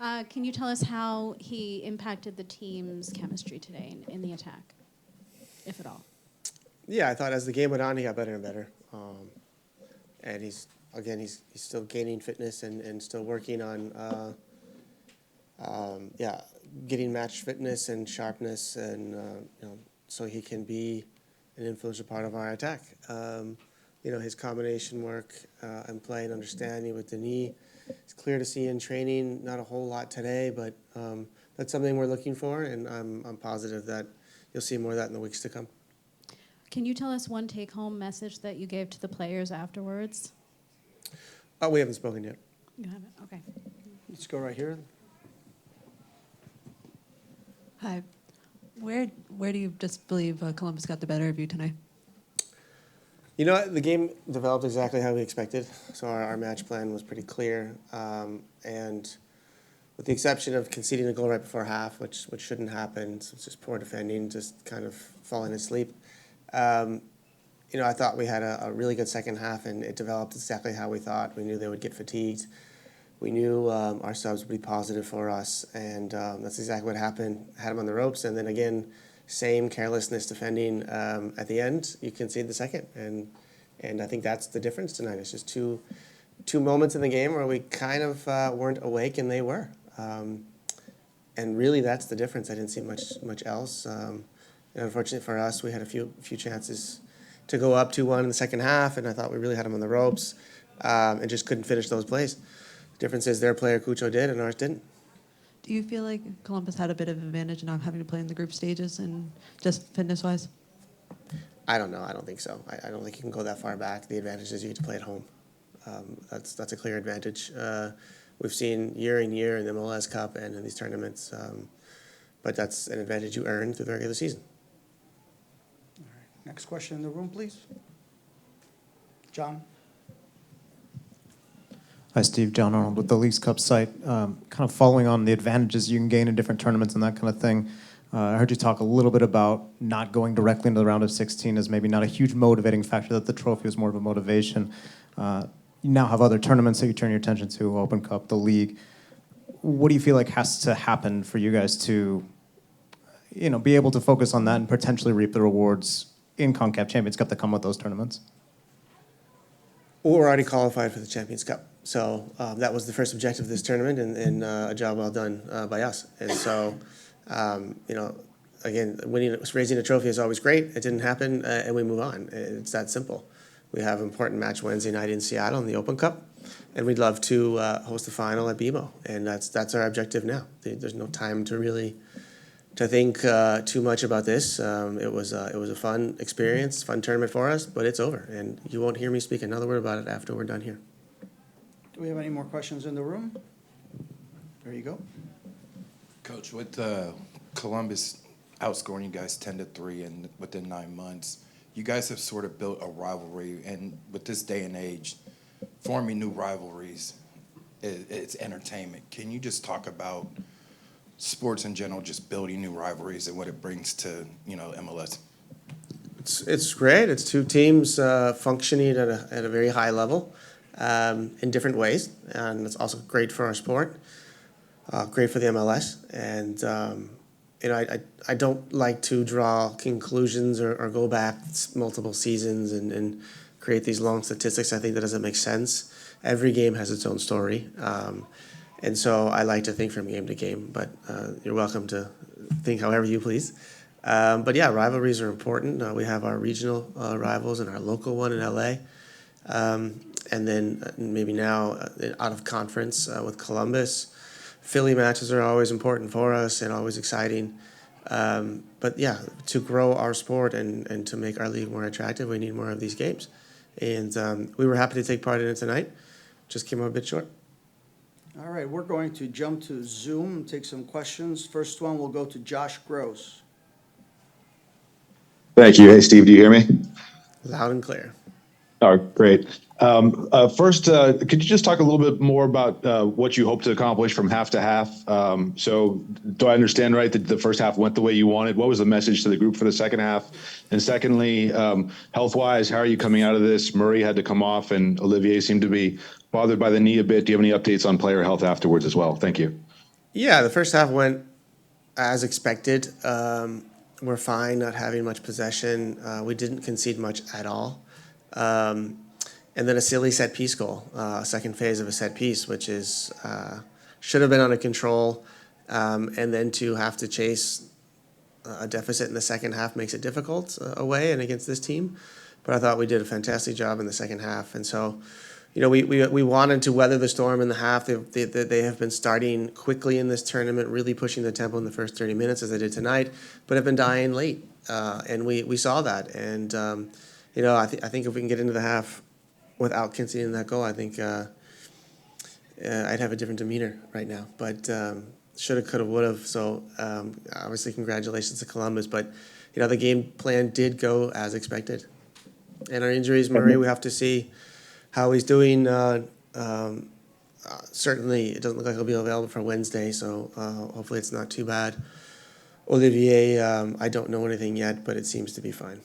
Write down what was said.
Can you tell us how he impacted the team's chemistry today in the attack, if at all? Yeah, I thought as the game went on, he got better and better. And he's still gaining fitness and still working on, getting match fitness and sharpness, and so he can be an influential part of our attack. His combination work and play and understanding with the knee, it's clear to see in training. Not a whole lot today, but that's something we're looking for, and I'm positive that you'll see more of that in the weeks to come. Can you tell us one take-home message that you gave to the players afterwards? Oh, we haven't spoken yet. You haven't? Okay. Let's go right here. Hi. Where do you just believe Columbus got the better of you tonight? You know, the game developed exactly how we expected, so our match plan was pretty clear. And with the exception of conceding a goal right before half, which shouldn't happen, so it's just poor defending, just kind of falling asleep. I thought we had a really good second half, and it developed exactly how we thought. We knew they would get fatigued. We knew our subs would be positive for us, and that's exactly what happened. Had them on the ropes, and then again, same carelessness defending at the end. You concede the second, and I think that's the difference tonight. It's just two moments in the game where we kind of weren't awake, and they were. And really, that's the difference. I didn't see much else. Unfortunately for us, we had a few chances to go up 2-1 in the second half, and I thought we really had them on the ropes, and just couldn't finish those plays. The difference is their player Cucho did, and ours didn't. Do you feel like Columbus had a bit of an advantage not having to play in the group stages and just fitness-wise? I don't know. I don't think so. I don't think you can go that far back. The advantage is you get to play at home. That's a clear advantage. We've seen year in year in the MLS Cup and in these tournaments, but that's an advantage you earn through the regular season. All right. Next question in the room, please. John. Hi, Steve. John Arnold with the Leagues Cup site. Kind of following on the advantages you can gain in different tournaments and that kind of thing. I heard you talk a little bit about not going directly into the round of 16 as maybe not a huge motivating factor, that the trophy was more of a motivation. You now have other tournaments that you turn your attention to, Open Cup, the league. What do you feel like has to happen for you guys to be able to focus on that and potentially reap the rewards in CONCACAF Champions Cup that come with those tournaments? Well, we're already qualified for the Champions Cup. So that was the first objective of this tournament, and a job well done by us. And so, again, raising a trophy is always great. It didn't happen, and we move on. It's that simple. We have an important match Wednesday night in Seattle in the Open Cup, and we'd love to host the final at BMO, and that's our objective now. There's no time to think too much about this. It was a fun experience, fun tournament for us, but it's over, and you won't hear me speak another word about it after we're done here. Do we have any more questions in the room? There you go. Coach, with Columbus outscoring you guys 10-3 and within 9 months, you guys have sort of built a rivalry, and with this day and age, forming new rivalries, it's entertainment. Can you just talk about sports in general, just building new rivalries and what it brings to MLS? It's great. It's two teams functioning at a very high level in different ways, and it's also great for our sport, great for the MLS. And I don't like to draw conclusions or go back multiple seasons and create these long statistics. I think that doesn't make sense. Every game has its own story. And so I like to think from game to game, but you're welcome to think however you please. But yeah, rivalries are important. We have our regional rivals and our local one in LA. And then maybe now out of conference with Columbus. Philly matches are always important for us and always exciting. But yeah, to grow our sport and to make our league more attractive, we need more of these games. And we were happy to take part in it tonight. Just came up a bit short. All right, we're going to jump to Zoom and take some questions. First one will go to Josh Gross. Thank you. Hey, Steve, do you hear me? Loud and clear. Oh, great. First, could you just talk a little bit more about what you hope to accomplish from half to half? So do I understand right that the first half went the way you wanted? What was the message to the group for the second half? And secondly, health-wise, how are you coming out of this? Murray had to come off, and Olivier seemed to be bothered by the knee a bit. Do you have any updates on player health afterwards as well? Thank you. Yeah, the first half went as expected. We're fine not having much possession. We didn't concede much at all. And then a silly set piece goal, second phase of a set piece, which is should have been under control. And then to have to chase a deficit in the second half makes it difficult away and against this team. But I thought we did a fantastic job in the second half. And so, we wanted to weather the storm in the half. They have been starting quickly in this tournament, really pushing the tempo in the first 30 minutes as they did tonight, but have been dying late. And we saw that. And, I think if we can get into the half without conceding that goal, I think I'd have a different demeanor right now. But shoulda, coulda, woulda. So obviously, congratulations to Columbus. But the game plan did go as expected. And our injuries, Murray, we have to see how he's doing. Certainly, it doesn't look like he'll be available for Wednesday. So hopefully, it's not too bad. Olivier, I don't know anything yet, but it seems to be fine.